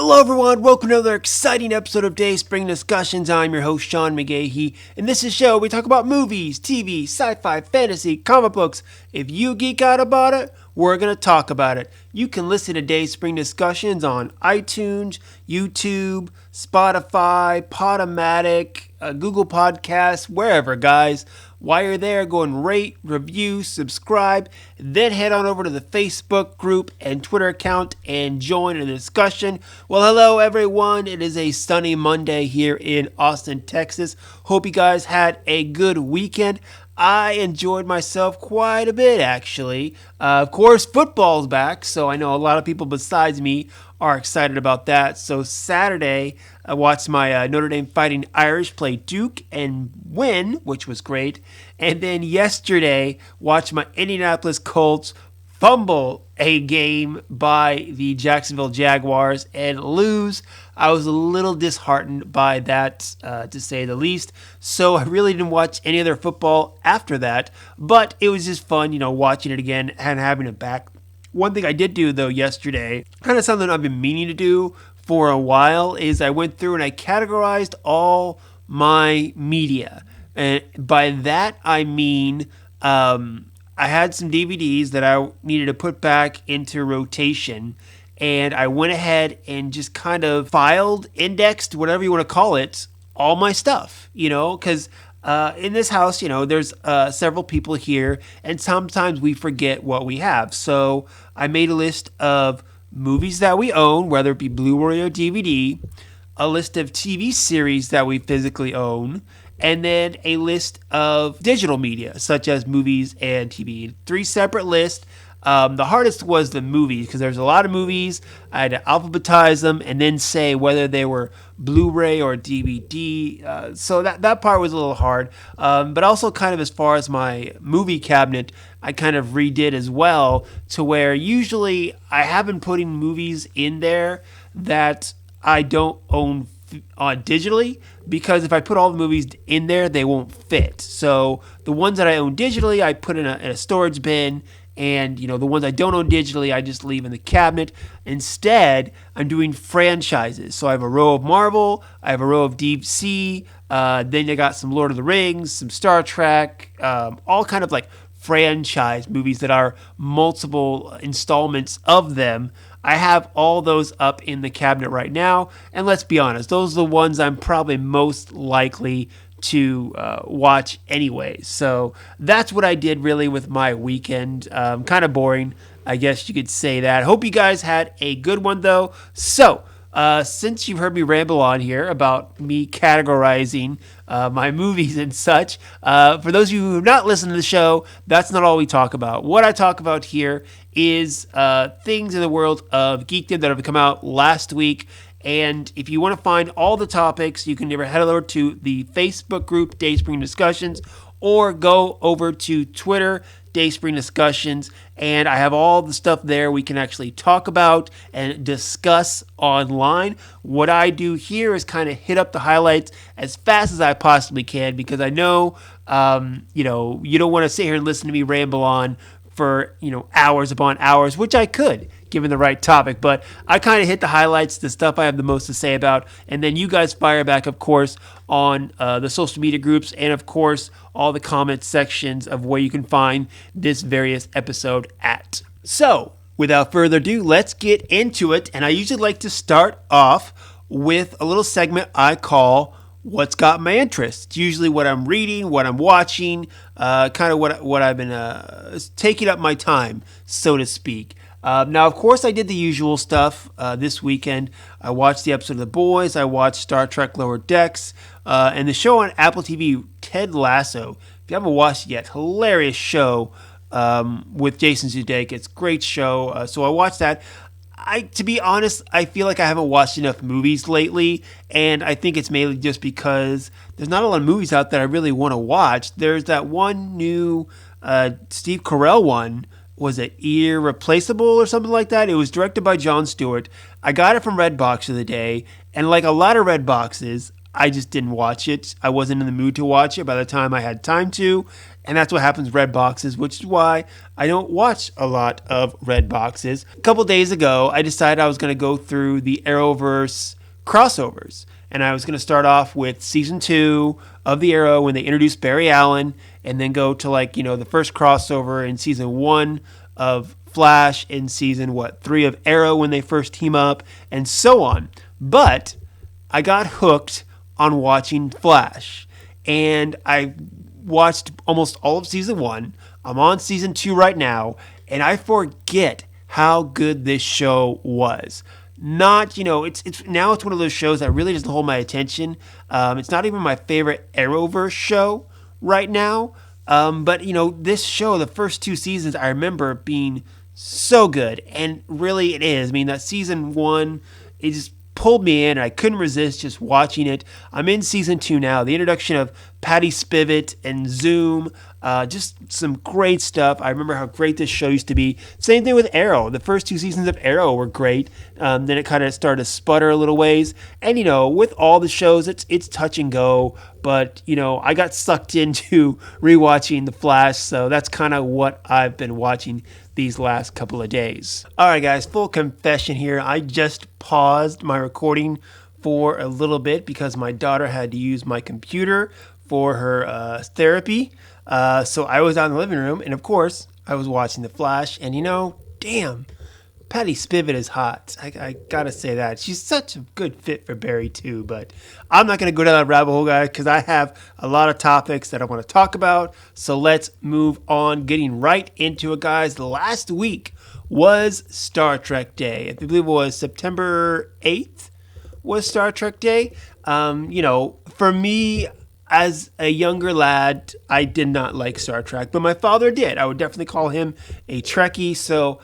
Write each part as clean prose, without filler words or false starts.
Hello everyone, welcome to another exciting episode of Dayspring Discussions. I'm your host Sean McGahee. In this show, we talk about movies, TV, sci-fi, fantasy, comic books. If you geek out about it, we're going to talk about it. You can listen to Dayspring Discussions on iTunes, YouTube, Spotify, Podomatic, Google Podcasts, wherever, guys. While you're there, go and rate, review, subscribe, then head on over to the Facebook group and Twitter account and join in the discussion. Well, hello everyone. It is a sunny Monday here in Austin, Texas. Hope you guys had a good weekend. I enjoyed myself quite a bit, actually. Of course, football's back, so I know a lot of people besides me are excited about that. So Saturday, I watched my Notre Dame Fighting Irish play Duke and win, which was great. And then yesterday, watched my Indianapolis Colts fumble a game by the Jacksonville Jaguars and lose. I was a little disheartened by that, to say the least. So I really didn't watch any other football after that. But it was just fun, watching it again and having it back. One thing I did do, though, yesterday, kind of something I've been meaning to do for a while, is I went through and I categorized all my media. And by that, I mean I had some DVDs that I needed to put back into rotation. And I went ahead and just kind of filed, indexed, whatever you want to call it, all my stuff, because in this house, there's several people here, and sometimes we forget what we have. So I made a list of movies that we own, whether it be Blu-ray or DVD, a list of TV series that we physically own, and then a list of digital media, such as movies and TV. 3 separate lists. The hardest was the movies, because there's a lot of movies. I had to alphabetize them and then say whether they were Blu-ray or DVD. So that part was a little hard. But also kind of as far as my movie cabinet, I kind of redid as well, to where usually I have been putting movies in there that I don't own digitally, because if I put all the movies in there, they won't fit. So the ones that I own digitally, I put in a storage bin. And, the ones I don't own digitally, I just leave in the cabinet. Instead, I'm doing franchises. So I have a row of Marvel, I have a row of DC, then I got some Lord of the Rings, some Star Trek, all kind of like franchise movies that are multiple installments of them. I have all those up in the cabinet right now. And let's be honest, those are the ones I'm probably most likely to watch anyway. So that's what I did really with my weekend. Kind of boring, I guess you could say that. Hope you guys had a good one though. So since you've heard me ramble on here about me categorizing my movies and such, for those of you who have not listened to the show, that's not all we talk about. What I talk about here is things in the world of geekdom that have come out last week. And if you want to find all the topics, you can either head over to the Facebook group, Dayspring Discussions, or go over to Twitter, Dayspring Discussions, and I have all the stuff there we can actually talk about and discuss online. What I do here is kind of hit up the highlights as fast as I possibly can, because I know, you don't want to sit here and listen to me ramble on for, hours upon hours, which I could, given the right topic. But I kind of hit the highlights, the stuff I have the most to say about, and then you guys fire back, of course, on the social media groups, and of course, all the comment sections of where you can find this various episode at. So, without further ado, let's get into it. And I usually like to start off with a little segment I call What's Got My Interest. It's usually what I'm reading, what I'm watching, kind of what I've been taking up my time, so to speak. Now, of course, I did the usual stuff this weekend. I watched the episode of The Boys. I watched Star Trek Lower Decks. And the show on Apple TV, Ted Lasso. If you haven't watched it yet, hilarious show with Jason Sudeikis. It's a great show. So I watched that. To be honest, I feel like I haven't watched enough movies lately, and I think it's mainly just because there's not a lot of movies out that I really want to watch. There's that one new Steve Carell one. Was it Irreplaceable or something like that? It was directed by Jon Stewart. I got it from Redbox the other day, and like a lot of Redboxes, I just didn't watch it. I wasn't in the mood to watch it by the time I had time to. And that's what happens with red boxes, which is why I don't watch a lot of red boxes. A couple days ago, I decided I was going to go through the Arrowverse crossovers. And I was going to start off with season 2 of the Arrow when they introduced Barry Allen, and then go to the first crossover in season 1 of Flash, in season 3 of Arrow when they first team up, and so on. But I got hooked on watching Flash, and I watched almost all of season 1. I'm on season 2 right now, and I forget how good this show was. Not, it's now it's one of those shows that really doesn't hold my attention. It's not even my favorite Arrowverse show right now. But this show, the first 2 seasons, I remember being so good, and really it is. I mean, that season 1, it just pulled me in, and I couldn't resist just watching it. I'm in season 2 now. The introduction of Patty Spivot and Zoom, just some great stuff. I remember how great this show used to be. Same thing with Arrow. The first 2 seasons of Arrow were great. Then it kind of started to sputter a little ways. And with all the shows, it's touch and go. But I got sucked into rewatching The Flash, so that's kind of what I've been watching these last couple of days. All right, guys, full confession here. I just paused my recording for a little bit because my daughter had to use my computer for her therapy. So I was out in the living room, and of course, I was watching The Flash. And damn, Patty Spivot is hot. I gotta say that. She's such a good fit for Barry, too. But I'm not gonna go down that rabbit hole, guys, because I have a lot of topics that I want to talk about. So let's move on, getting right into it, guys. Last week was Star Trek Day. I believe it was September 8th was Star Trek Day. For me, as a younger lad, I did not like Star Trek, but my father did. I would definitely call him a Trekkie, so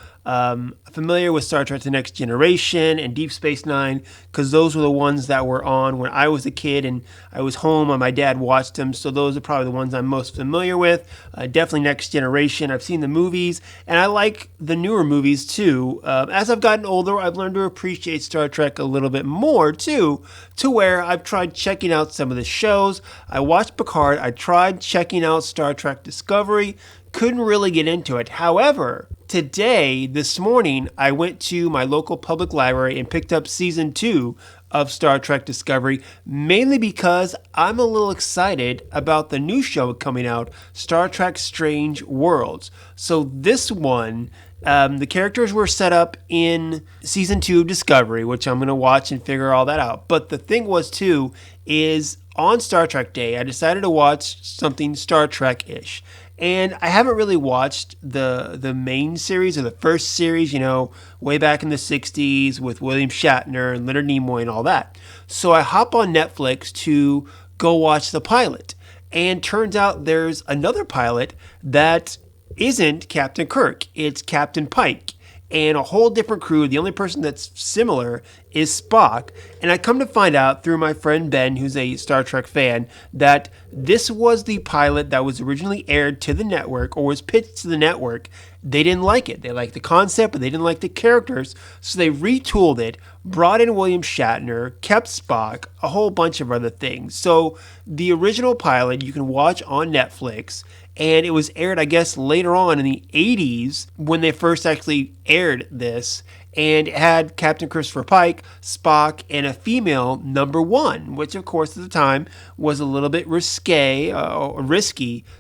familiar with Star Trek The Next Generation and Deep Space Nine, because those were the ones that were on when I was a kid and I was home and my dad watched them, so those are probably the ones I'm most familiar with. Definitely Next Generation. I've seen the movies, and I like the newer movies too. As I've gotten older, I've learned to appreciate Star Trek a little bit more too, to where I've tried checking out some of the shows. I watched Picard. I tried checking out Star Trek Discovery. Couldn't really get into it. However, this morning, I went to my local public library and picked up season 2 of Star Trek Discovery, mainly because I'm a little excited about the new show coming out, Star Trek Strange Worlds. So this one, the characters were set up in season 2 of Discovery, which I'm going to watch and figure all that out. But the thing was, too, is on Star Trek Day, I decided to watch something Star Trek-ish. And I haven't really watched the main series or the first series, way back in the 60s with William Shatner and Leonard Nimoy and all that. So I hop on Netflix to go watch the pilot. And turns out there's another pilot that isn't Captain Kirk. It's Captain Pike. And a whole different crew. The only person that's similar is Spock. And I come to find out through my friend Ben, who's a Star Trek fan, that this was the pilot that was originally aired to the network, or was pitched to the network. They didn't like it. They liked the concept, but they didn't like the characters. So they retooled it, brought in William Shatner, kept Spock, a whole bunch of other things. So the original pilot you can watch on Netflix, and it was aired, I guess, later on in the 80s when they first actually aired this. And it had Captain Christopher Pike, Spock, and a female number 1, which, of course, at the time was a little bit risky,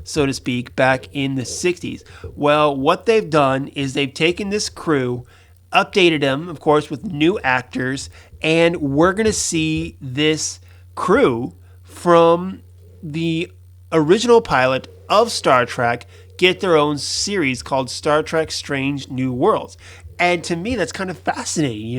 so to speak, back in the 60s. Well, what they've done is they've taken this crew, updated them, of course, with new actors, and we're going to see this crew from the original pilot of Star Trek get their own series called Star Trek Strange New Worlds. And to me, that's kind of fascinating,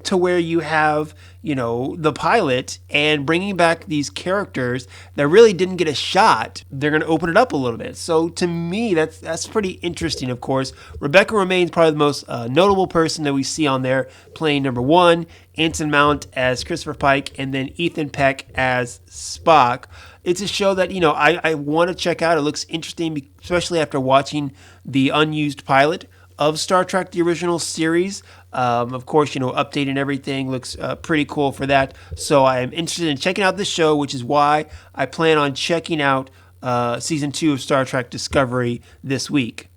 to where you have, the pilot and bringing back these characters that really didn't get a shot. They're going to open it up a little bit. So to me, that's pretty interesting, of course. Rebecca Romijn's probably the most notable person that we see on there, playing number 1, Anson Mount as Christopher Pike, and then Ethan Peck as Spock. It's a show that, I want to check out. It looks interesting, especially after watching the unused pilot of Star Trek, the original series. Of course, updating everything looks pretty cool for that. So I am interested in checking out this show, which is why I plan on checking out season 2 of Star Trek Discovery this week.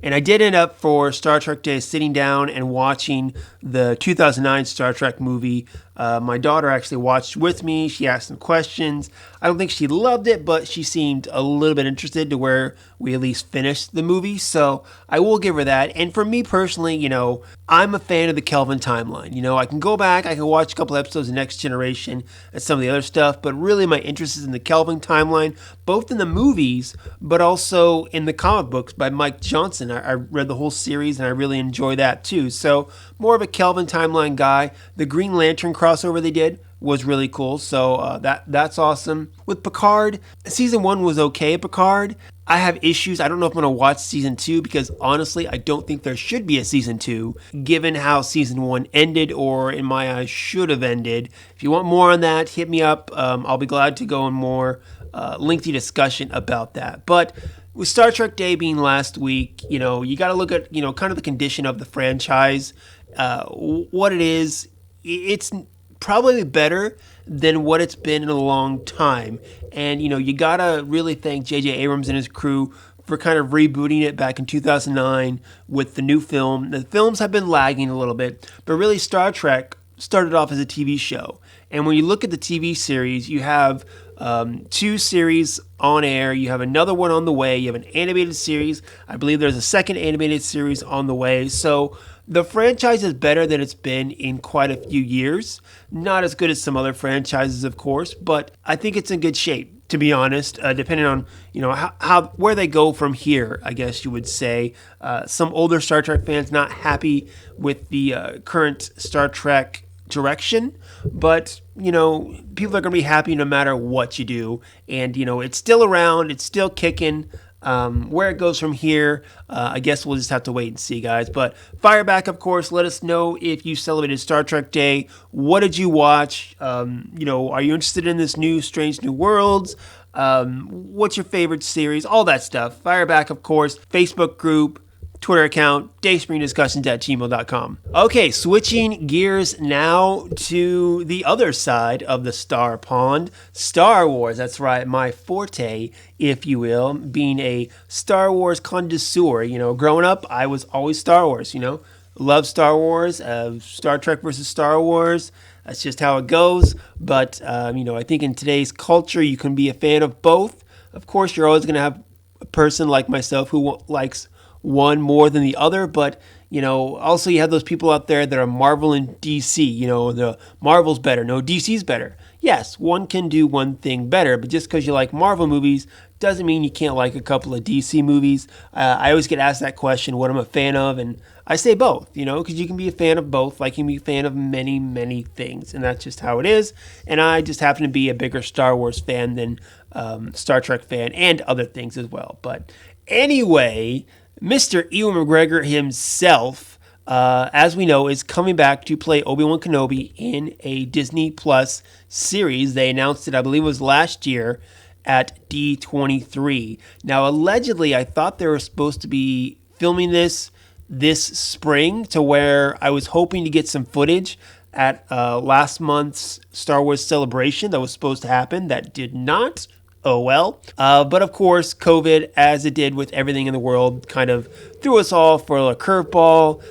And I did end up for Star Trek Day sitting down and watching the 2009 Star Trek movie. My daughter actually watched with me. She asked some questions. I don't think she loved it, but she seemed a little bit interested to where we at least finished the movie. So I will give her that. And for me personally, I'm a fan of the Kelvin timeline. I can go back, I can watch a couple episodes of Next Generation and some of the other stuff, but really my interest is in the Kelvin timeline, both in the movies, but also in the comic books by Mike Johnson. I read the whole series and I really enjoy that too. So more of a Kelvin timeline guy. The Green Lantern crossover they did was really cool. So that's awesome. With Picard, season 1 was okay. Picard, I have issues. I don't know if I'm going to watch season 2 because honestly, I don't think there should be a season 2 given how season 1 ended, or in my eyes should have ended. If you want more on that, hit me up. I'll be glad to go in more lengthy discussion about that. But with Star Trek Day being last week, you got to look at, kind of the condition of the franchise, what it is. It's probably better than what it's been in a long time. And, you got to really thank J.J. Abrams and his crew for kind of rebooting it back in 2009 with the new film. The films have been lagging a little bit, but really Star Trek started off as a TV show. And when you look at the TV series, you have 2 series on air. You have another one on the way. You have an animated series. I believe there's a second animated series on the way. So the franchise is better than it's been in quite a few years. Not as good as some other franchises, of course, but I think it's in good shape, to be honest, depending on, how where they go from here, I guess you would say. Some older Star Trek fans not happy with the current Star Trek direction, but people are going to be happy no matter what you do. And it's still around, it's still kicking. Where it goes from here, I guess we'll just have to wait and see, guys. But fire back, of course. Let us know if you celebrated Star Trek Day. What did you watch? Are you interested in this new Strange New Worlds? What's your favorite series? All that stuff. Fire back, of course. Facebook group, Twitter account, dayspringdiscussions@gmail.com. Okay, switching gears now to the other side of the Star Pond. Star Wars, that's right, my forte, if you will, being a Star Wars connoisseur. Growing up, I was always Star Wars, Love Star Wars, Star Trek versus Star Wars. That's just how it goes. But, I think in today's culture, you can be a fan of both. Of course, you're always going to have a person like myself who likes one more than the other, but also you have those people out there that are Marvel and DC. The Marvel's better, no, DC's better. Yes, one can do one thing better, but just because you like Marvel movies doesn't mean you can't like a couple of DC movies. I always get asked that question, what I'm a fan of, and I say both, because you can be a fan of both, like you can be a fan of many, many things, and that's just how it is. And I just happen to be a bigger Star Wars fan than Star Trek fan, and other things as well. But anyway, Mr. Ewan McGregor himself, as we know, is coming back to play Obi-Wan Kenobi in a Disney Plus series. They announced it, I believe it was last year, at D23. Now, allegedly, I thought they were supposed to be filming this spring, to where I was hoping to get some footage at last month's Star Wars Celebration that was supposed to happen. That did not. Oh well. But of course, COVID, as it did with everything in the world, kind of threw us all for a curveball.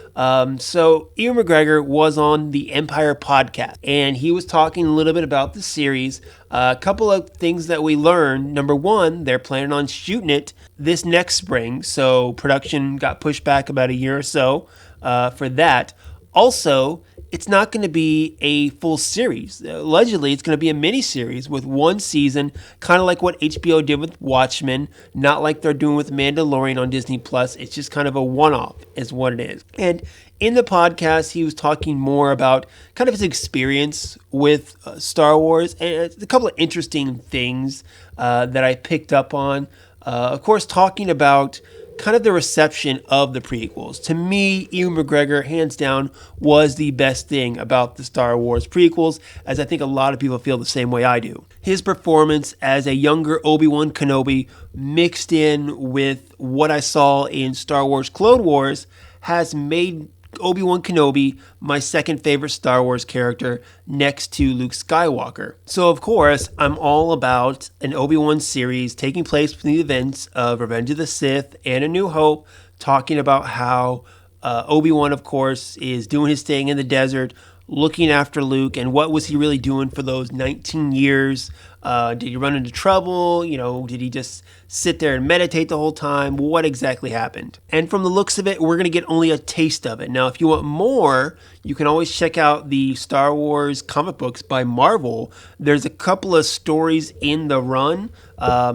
So Ewan McGregor was on the Empire podcast, and he was talking a little bit about the series. A couple of things that we learned. Number one, they're planning on shooting it this next spring, so production got pushed back about a year or so for that. Also, it's not going to be a full series. Allegedly, it's going to be a mini-series with one season, kind of like what HBO did with Watchmen, not like they're doing with Mandalorian on Disney+. It's just kind of a one-off is what it is. And in the podcast, he was talking more about kind of his experience with Star Wars, and a couple of interesting things that I picked up on. Of course, talking about kind of the reception of the prequels. To me, Ewan McGregor, hands down, was the best thing about the Star Wars prequels, as I think a lot of people feel the same way I do. His performance as a younger Obi-Wan Kenobi, mixed in with what I saw in Star Wars Clone Wars, has made Obi-Wan Kenobi my second favorite Star Wars character next to Luke Skywalker. So of course, I'm all about an Obi-Wan series taking place between the events of Revenge of the Sith and A New Hope, talking about how Obi-Wan, of course, is doing his thing in the desert, looking after Luke, and what was he really doing for those 19 years? Did he run into trouble? Did he just sit there and meditate the whole time? What exactly happened? And from the looks of it, we're going to get only a taste of it. Now, if you want more, you can always check out the Star Wars comic books by Marvel. There's a couple of stories in the run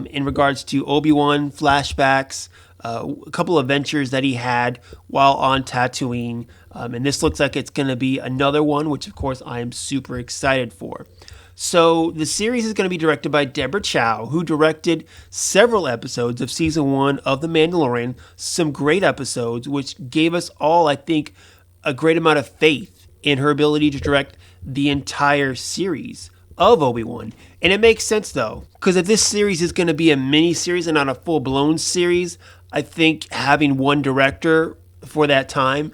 in regards to Obi-Wan flashbacks, a couple of adventures that he had while on Tatooine. And this looks like it's going to be another one, which of course I am super excited for. So the series is going to be directed by Deborah Chow, who directed several episodes of season 1 of The Mandalorian, some great episodes, which gave us all, I think, a great amount of faith in her ability to direct the entire series of Obi-Wan. And it makes sense though, because if this series is going to be a mini series and not a full-blown series, I think having one director for that time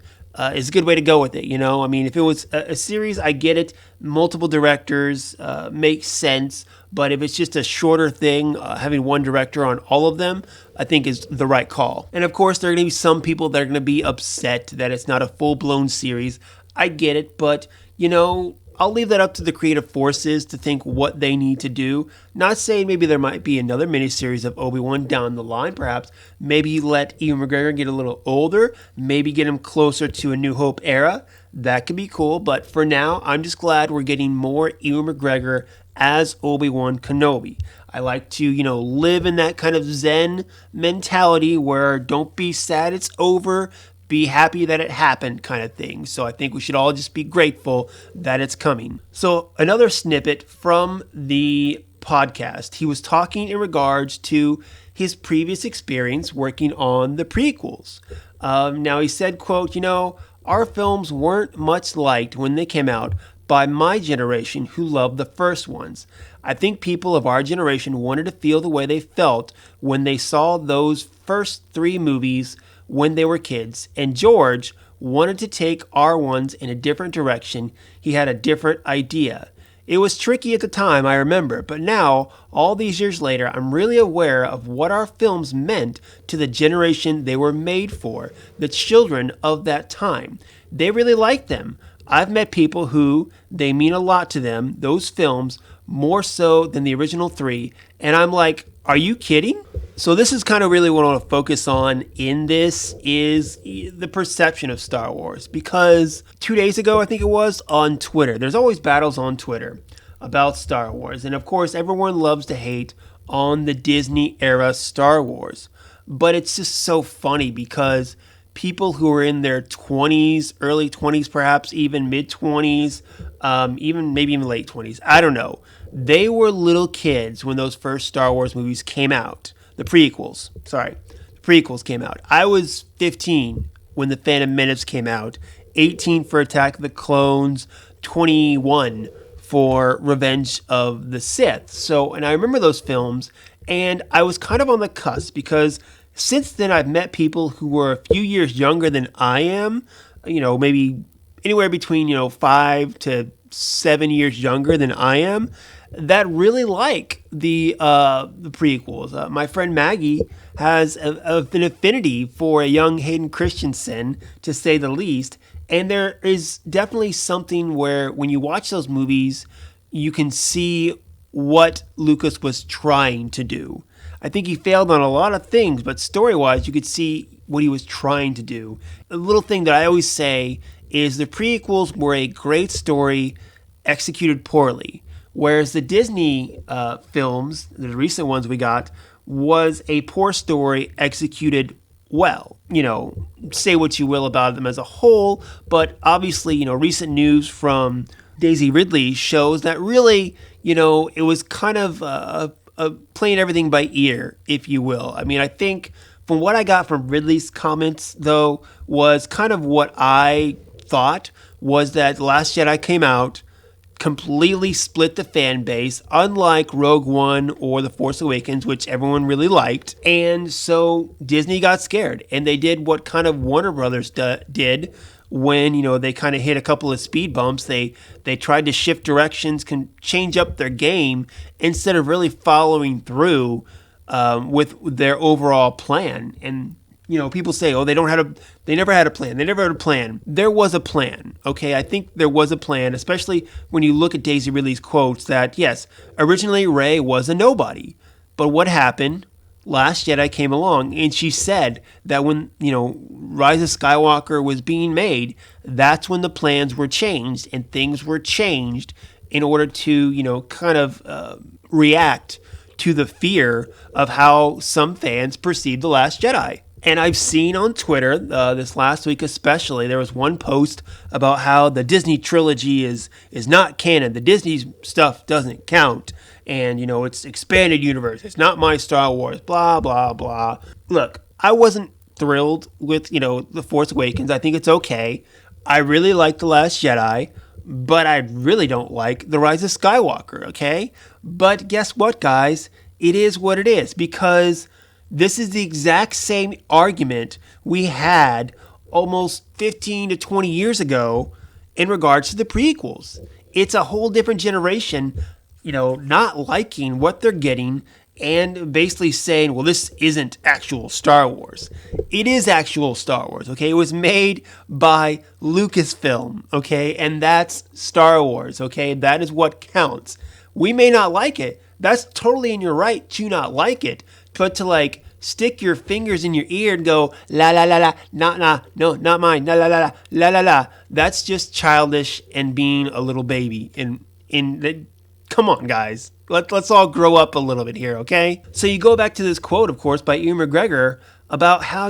is a good way to go with it. If it was a series, I get it. Multiple directors makes sense. But if it's just a shorter thing, having one director on all of them, I think is the right call. And of course, there are going to be some people that are going to be upset that it's not a full-blown series. I get it, but I'll leave that up to the creative forces to think what they need to do. Not saying maybe there might be another miniseries of Obi-Wan down the line, perhaps. Maybe let Ewan McGregor get a little older. Maybe get him closer to A New Hope era. That could be cool. But for now, I'm just glad we're getting more Ewan McGregor as Obi-Wan Kenobi. I like to, live in that kind of Zen mentality where don't be sad it's over, be happy that it happened kind of thing. So I think we should all just be grateful that it's coming. So another snippet from the podcast, he was talking in regards to his previous experience working on the prequels. Now he said, quote, our films weren't much liked when they came out by my generation who loved the first ones. I think people of our generation wanted to feel the way they felt when they saw those first 3 movies when they were kids, and George wanted to take our ones in a different direction. He had a different idea. It was tricky at the time, I remember, but now, all these years later, I'm really aware of what our films meant to the generation they were made for, the children of that time. They really liked them. I've met people who, they mean a lot to them, those films, more so than the original 3, and I'm like, are you kidding? So this is kind of really what I want to focus on in this is the perception of Star Wars. Because 2 days ago, I think it was, on Twitter, there's always battles on Twitter about Star Wars. And of course, everyone loves to hate on the Disney era Star Wars. But it's just so funny because people who are in their 20s, early 20s, perhaps even mid 20s, maybe even late 20s, I don't know. They were little kids when those first Star Wars movies came out. The prequels came out. I was 15 when The Phantom Menace came out, 18 for Attack of the Clones, 21 for Revenge of the Sith. And I remember those films, and I was kind of on the cusp because since then I've met people who were a few years younger than I am, maybe anywhere between, 5 to 7 years younger than I am, that really like the prequels. My friend Maggie has an affinity for a young Hayden Christensen, to say the least. And there is definitely something where when you watch those movies, you can see what Lucas was trying to do. I think he failed on a lot of things, but story-wise, you could see what he was trying to do. A little thing that I always say is the prequels were a great story executed poorly. Whereas the Disney films, the recent ones we got, was a poor story executed well. Say what you will about them as a whole, but obviously, recent news from Daisy Ridley shows that really, it was kind of playing everything by ear, if you will. I think from what I got from Ridley's comments, though, was kind of what I thought was that The Last Jedi came out, completely split the fan base, unlike Rogue One or The Force Awakens, which everyone really liked. And so Disney got scared, and they did what kind of Warner Brothers did when, they kind of hit a couple of speed bumps. They tried to shift directions, can change up their game instead of really following through with their overall plan. And people say, oh, they never had a plan. They never had a plan. There was a plan, okay? I think there was a plan, especially when you look at Daisy Ridley's quotes that, yes, originally Rey was a nobody. But what happened? Last Jedi came along, and she said that when, Rise of Skywalker was being made, that's when the plans were changed, and things were changed in order to, kind of react to the fear of how some fans perceived The Last Jedi. And I've seen on Twitter this last week especially, there was one post about how the Disney trilogy is not canon. The Disney stuff doesn't count. And, it's expanded universe. It's not my Star Wars, blah, blah, blah. Look, I wasn't thrilled with, The Force Awakens. I think it's okay. I really like The Last Jedi, but I really don't like The Rise of Skywalker, okay? But guess what, guys? It is what it is, because this is the exact same argument we had almost 15 to 20 years ago in regards to the prequels. It's a whole different generation, not liking what they're getting and basically saying, well, this isn't actual Star Wars. It is actual Star Wars, okay? It was made by Lucasfilm, okay? And that's Star Wars, okay? That is what counts. We may not like it. That's totally in your right to not like it. But to stick your fingers in your ear and go la la la la, no, not mine, la la la la la la. That's just childish and being a little baby. Come on, guys, let's all grow up a little bit here, okay? So you go back to this quote, of course, by Ewan McGregor about how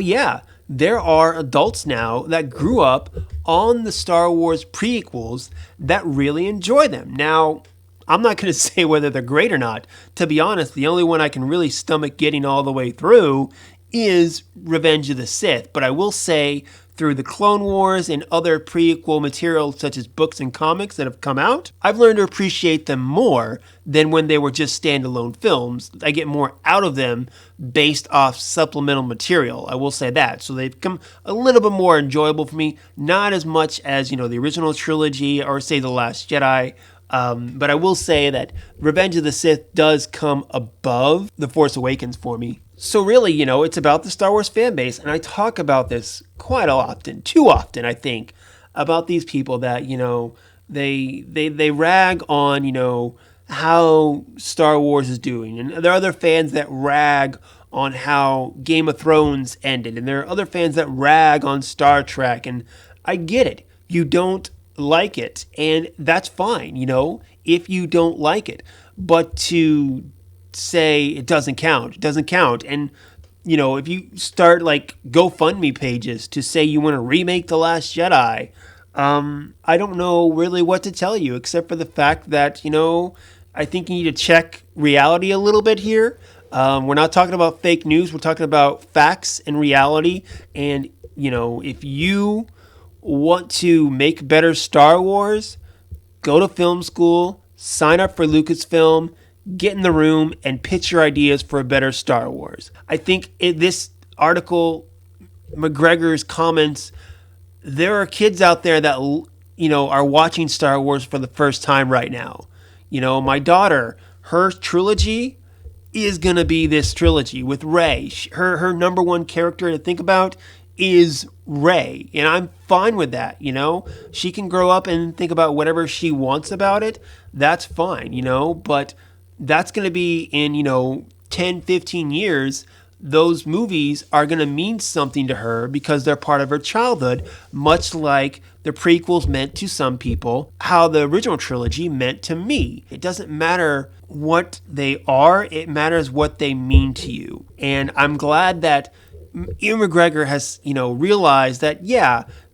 there are adults now that grew up on the Star Wars prequels that really enjoy them. Now, I'm not going to say whether they're great or not. To be honest, the only one I can really stomach getting all the way through is Revenge of the Sith. But I will say, through the Clone Wars and other prequel material such as books and comics that have come out, I've learned to appreciate them more than when they were just standalone films. I get more out of them based off supplemental material. I will say that. So they've become a little bit more enjoyable for me. Not as much as, the original trilogy or say The Last Jedi. But I will say that Revenge of the Sith does come above The Force Awakens for me. So really, it's about the Star Wars fan base, and I talk about this quite often, too often, I think, about these people that, they rag on, how Star Wars is doing. And there are other fans that rag on how Game of Thrones ended, and there are other fans that rag on Star Trek, and I get it. You don't like it, and that's fine, if you don't like it. But to say it doesn't count, and if you start GoFundMe pages to say you want to remake The Last Jedi, I don't know really what to tell you except for the fact that I think you need to check reality a little bit here. We're not talking about fake news, we're talking about facts and reality. And if you want to make better Star Wars, go to film school, sign up for Lucasfilm, get in the room, and pitch your ideas for a better Star Wars. I think in this article, McGregor's comments, there are kids out there that are watching Star Wars for the first time right now. My daughter, her trilogy is going to be this trilogy with Rey. Her number one character to think about is Rey, and I'm fine with that. She can grow up and think about whatever she wants about it. That's fine, but that's going to be in 10, 15 years. Those movies are going to mean something to her because they're part of her childhood, much like the prequels meant to some people, how the original trilogy meant to me. It doesn't matter what they are, it matters what they mean to you. And I'm glad that Ewan McGregor has, realized that,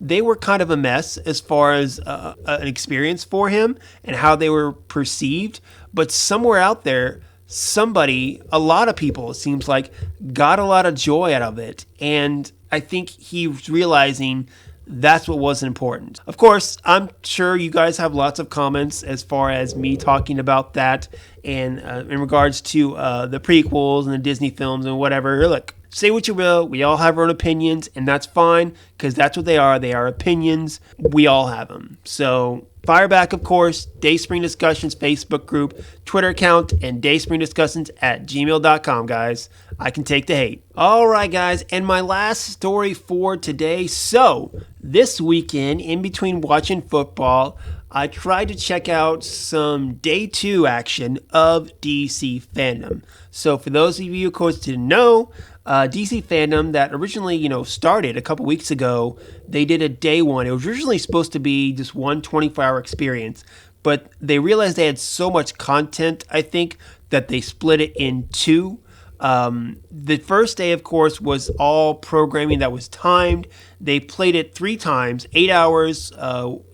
they were kind of a mess as far as an experience for him and how they were perceived. But somewhere out there, a lot of people, it seems like, got a lot of joy out of it. And I think he's realizing That's what wasn't important. Of course, I'm sure you guys have lots of comments as far as me talking about that and in regards to the prequels and the Disney films and whatever. Look, say what you will. We all have our own opinions, and that's fine because that's what they are. They are opinions. We all have them. So fire back, of course, Dayspring Discussions Facebook group, Twitter account, and dayspringdiscussions@gmail.com, guys. I can take the hate. All right, guys, and my last story for today. So this weekend, in between watching football, I tried to check out some day 2 action of DC Fandome. So for those of you, of course, didn't know, DC Fandome that originally, started a couple weeks ago, they did a day 1. It was originally supposed to be just one 24-hour experience, but they realized they had so much content, I think, that they split it in 2. The first day, of course, was all programming that was timed. They played it 3 times, 8 hours,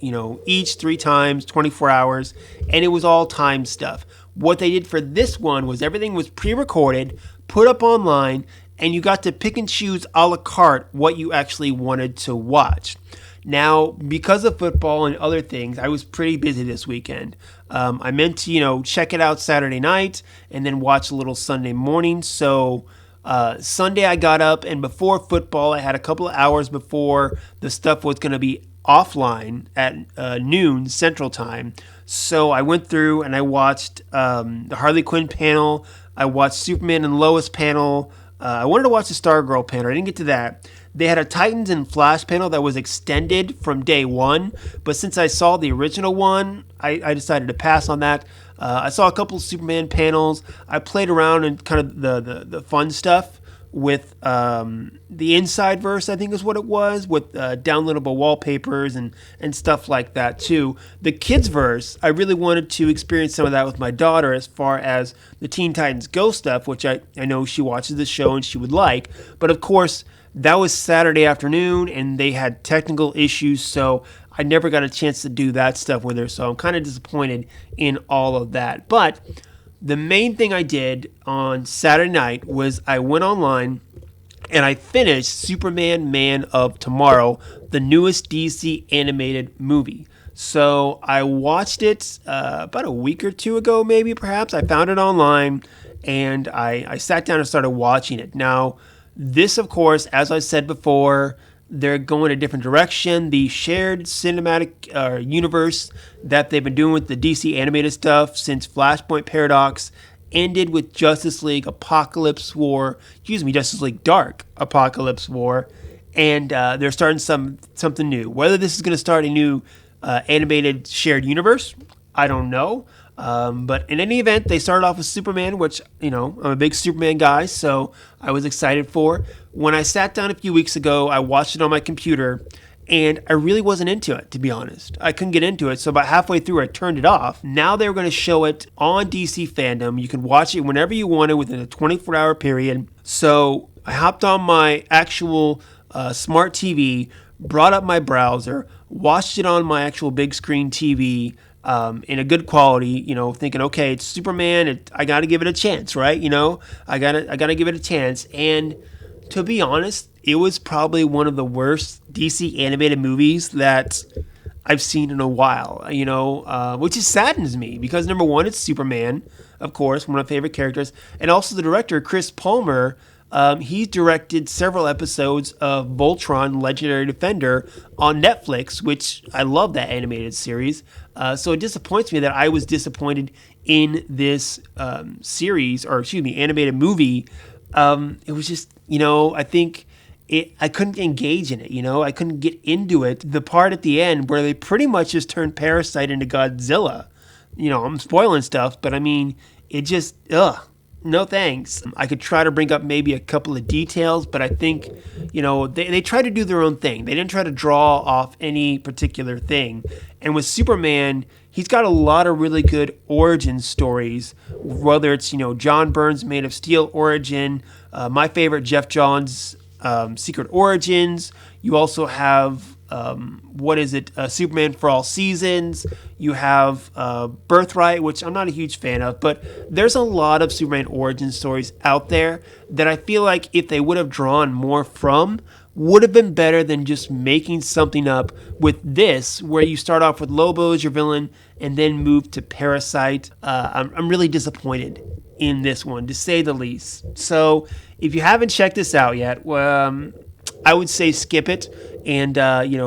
each 3 times, 24 hours, and it was all timed stuff. What they did for this one was everything was pre-recorded, put up online, and you got to pick and choose a la carte what you actually wanted to watch. Now, because of football and other things, I was pretty busy this weekend. I meant to, check it out Saturday night and then watch a little Sunday morning. So Sunday I got up, and before football, I had a couple of hours before the stuff was going to be offline at noon Central Time. So I went through and I watched the Harley Quinn panel. I watched Superman and Lois panel. I wanted to watch the Stargirl panel. I didn't get to that. They had a Titans and Flash panel that was extended from day 1, but since I saw the original one, I decided to pass on that. I saw a couple of Superman panels. I played around in kind of the fun stuff with the Inside Verse, I think is what it was, with downloadable wallpapers and stuff like that too. The Kids Verse, I really wanted to experience some of that with my daughter as far as the Teen Titans Go stuff, which I know she watches the show and she would like. But of course, that was Saturday afternoon and they had technical issues, so I never got a chance to do that stuff with her. So I'm kind of disappointed in all of that. But the main thing I did on Saturday night was I went online and I finished Superman Man of Tomorrow, the newest DC animated movie. So I watched it about a week or 2 ago, maybe, perhaps. I found it online and I sat down and started watching it. Now, this, of course, as I said before, they're going a different direction. The shared cinematic universe that they've been doing with the DC animated stuff since Flashpoint Paradox ended with Justice League Justice League Dark Apocalypse War, and they're starting something new. Whether this is going to start a new animated shared universe, I don't know. But in any event, they started off with Superman, which, I'm a big Superman guy, so I was excited for. When I sat down a few weeks ago, I watched it on my computer, and I really wasn't into it, to be honest. I couldn't get into it, so about halfway through, I turned it off. Now they were going to show it on DC Fandome. You can watch it whenever you want it within a 24-hour period. So I hopped on my actual smart TV, brought up my browser, watched it on my actual big screen TV, in a good quality, thinking, okay, it's Superman. I got to give it a chance, right? I got to give it a chance. And to be honest, it was probably one of the worst DC animated movies that I've seen in a while, which saddens me because number one, it's Superman, of course, one of my favorite characters. And also the director, Chris Palmer, he's directed several episodes of Voltron Legendary Defender on Netflix, which I love that animated series. So it disappoints me that I was disappointed in this animated movie. It was just, I think I couldn't engage in it, I couldn't get into it. The part at the end where they pretty much just turned Parasite into Godzilla. I'm spoiling stuff, but I mean, it just, no thanks. I could try to bring up maybe a couple of details, but I think, they try to do their own thing. They didn't try to draw off any particular thing. And with Superman, he's got a lot of really good origin stories, whether it's, John Byrne's Man of Steel origin, my favorite, Jeff Johns' Secret Origins. You also have Superman for All Seasons. You have Birthright, which I'm not a huge fan of, but there's a lot of Superman origin stories out there that I feel like if they would have drawn more from, would have been better than just making something up with this, where you start off with Lobo as your villain and then move to Parasite. I'm really disappointed in this one, to say the least. So if you haven't checked this out yet, I would say skip it and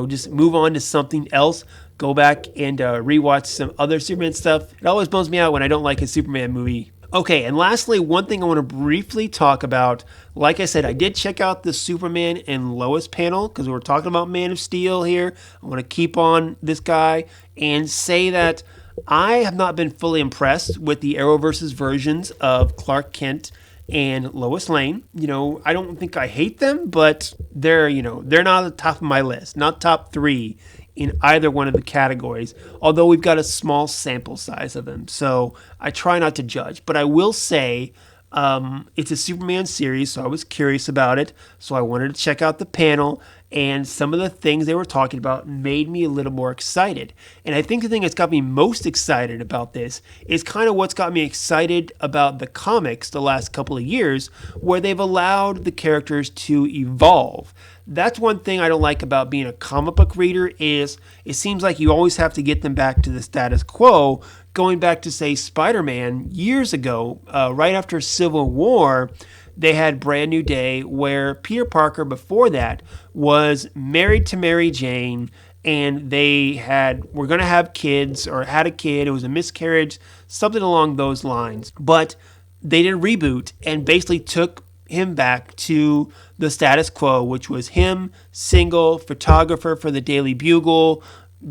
just move on to something else. Go back and rewatch some other Superman stuff. It always bums me out when I don't like a Superman movie. Okay, and lastly, one thing I want to briefly talk about. Like I said, I did check out the Superman and Lois panel because we're talking about Man of Steel here. I want to keep on this guy and say that I have not been fully impressed with the Arrowverse's versions of Clark Kent and Lois Lane. I don't think I hate them, but they're not at the top of my list, not top 3 in either one of the categories, although we've got a small sample size of them, so I try not to judge. But I will say it's a Superman series, so I was curious about it, so I wanted to check out the panel, and some of the things they were talking about made me a little more excited. And I think the thing that's got me most excited about this is kind of what's got me excited about the comics the last couple of years, where they've allowed the characters to evolve. That's one thing I don't like about being a comic book reader is it seems like you always have to get them back to the status quo. Going back to, say, Spider-Man years ago, right after Civil War, they had Brand New Day, where Peter Parker before that was married to Mary Jane, and they were going to have kids or had a kid. It was a miscarriage, something along those lines. But they did a reboot and basically took him back to the status quo, which was him, single, photographer for the Daily Bugle,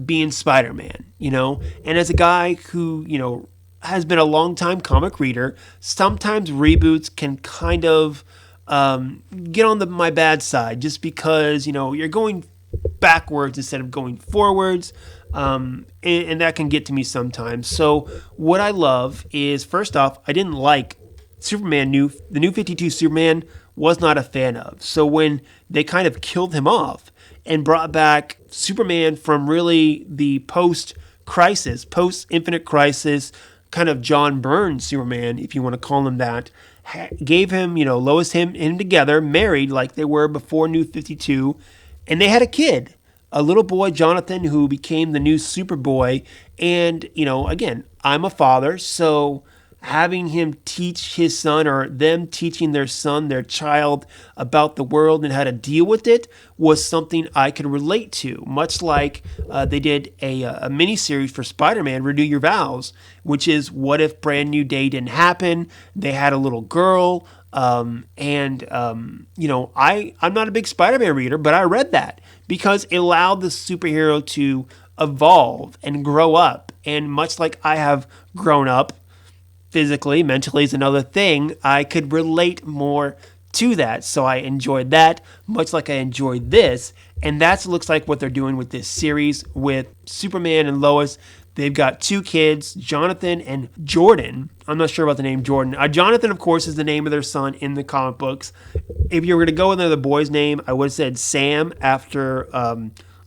being Spider-Man, And as a guy who, has been a long-time comic reader, sometimes reboots can kind of get on my bad side just because, you're going backwards instead of going forwards, and that can get to me sometimes. So what I love is, first off, I didn't like Superman, the New 52 Superman, was not a fan of. So when they kind of killed him off and brought back Superman from really the post-Infinite Crisis, kind of John Byrne Superman, if you want to call him that, gave him, Lois, him together, married like they were before New 52, and they had a kid, a little boy, Jonathan, who became the new Superboy. And, again, I'm a father, so having him teach his son, or them teaching their son, their child, about the world and how to deal with it was something I could relate to. Much like they did a miniseries for Spider-Man, Renew Your Vows, which is what if Brand New Day didn't happen? They had a little girl, I'm not a big Spider-Man reader, but I read that because it allowed the superhero to evolve and grow up. And much like I have grown up, physically, mentally is another thing, I could relate more to that. So I enjoyed that, much like I enjoyed this. And that looks like what they're doing with this series with Superman and Lois. They've got 2 kids, Jonathan and Jordan. I'm not sure about the name Jordan. Jonathan, of course, is the name of their son in the comic books. If you were going to go with another boy's name, I would have said Sam after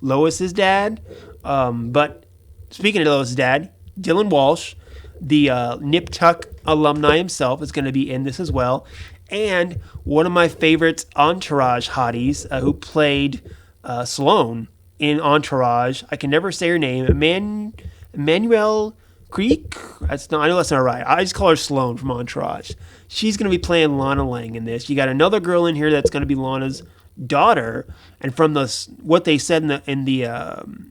Lois's dad. But speaking of Lois's dad, Dylan Walsh, the Nip Tuck alumni himself, is going to be in this as well. And one of my favorite Entourage hotties who played Sloane in Entourage. I can never say her name. Emmanuel Creek? I know that's not right. I just call her Sloane from Entourage. She's going to be playing Lana Lang in this. You got another girl in here that's going to be Lana's daughter, and from what they said in the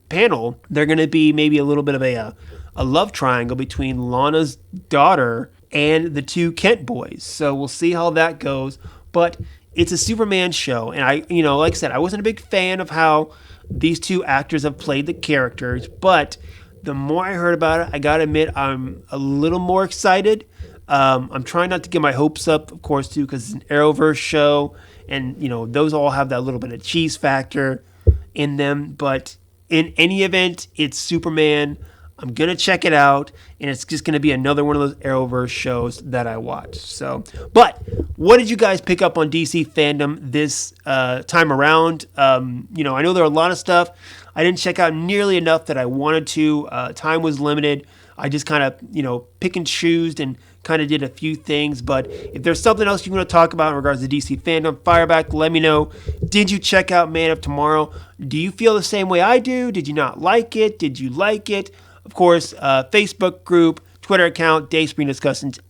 panel, they're going to be maybe a little bit of a love triangle between Lana's daughter and the 2 Kent boys. So we'll see how that goes. But it's a Superman show, and like I said, I wasn't a big fan of how these 2 actors have played the characters, but the more I heard about it, I gotta admit I'm a little more excited. I'm trying not to get my hopes up, of course, too, because it's an Arrowverse show, and those all have that little bit of cheese factor in them. But in any event, it's Superman. I'm gonna check it out, and it's just gonna be another one of those Arrowverse shows that I watch. So, but what did you guys pick up on DC Fandome this time around? I know there are a lot of stuff I didn't check out nearly enough that I wanted to. Time was limited. I just kind of, pick and choosed and kind of did a few things. But if there's something else you want to talk about in regards to DC Fandome, fire back, let me know. Did you check out Man of Tomorrow? Do you feel the same way I do? Did you not like it? Did you like it? Of course, Facebook group, Twitter account, Dayspring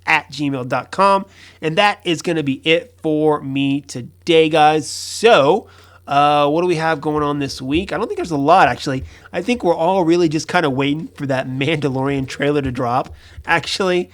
at gmail.com. And that is going to be it for me today, guys. So, what do we have going on this week? I don't think there's a lot, actually. I think we're all really just kind of waiting for that Mandalorian trailer to drop, actually.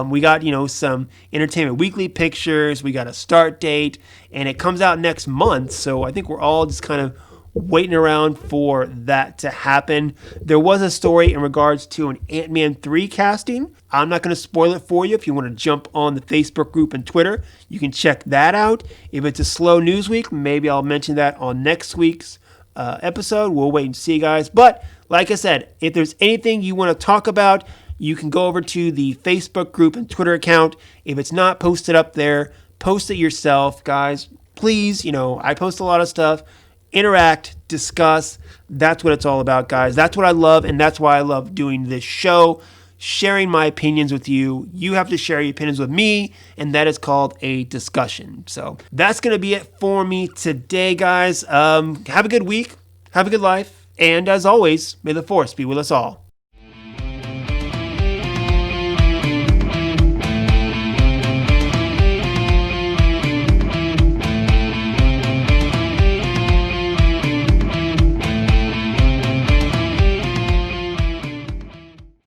We got, some Entertainment Weekly pictures. We got a start date, and it comes out next month. So I think we're all just kind of waiting around for that to happen. There was a story in regards to an Ant-Man 3 casting. I'm not going to spoil it for you. If you want to jump on the Facebook group and Twitter, you can check that out. If it's a slow news week, maybe I'll mention that on next week's episode. We'll wait and see, guys. But like I said, if there's anything you want to talk about, you can go over to the Facebook group and Twitter account. If it's not posted up there, post it yourself, guys. Please, I post a lot of stuff. Interact, discuss. That's what it's all about, guys. That's what I love, and that's why I love doing this show, sharing my opinions with you. You have to share your opinions with me, and that is called a discussion. So that's going to be it for me today, guys. Have a good week. Have a good life. And as always, may the Force be with us all.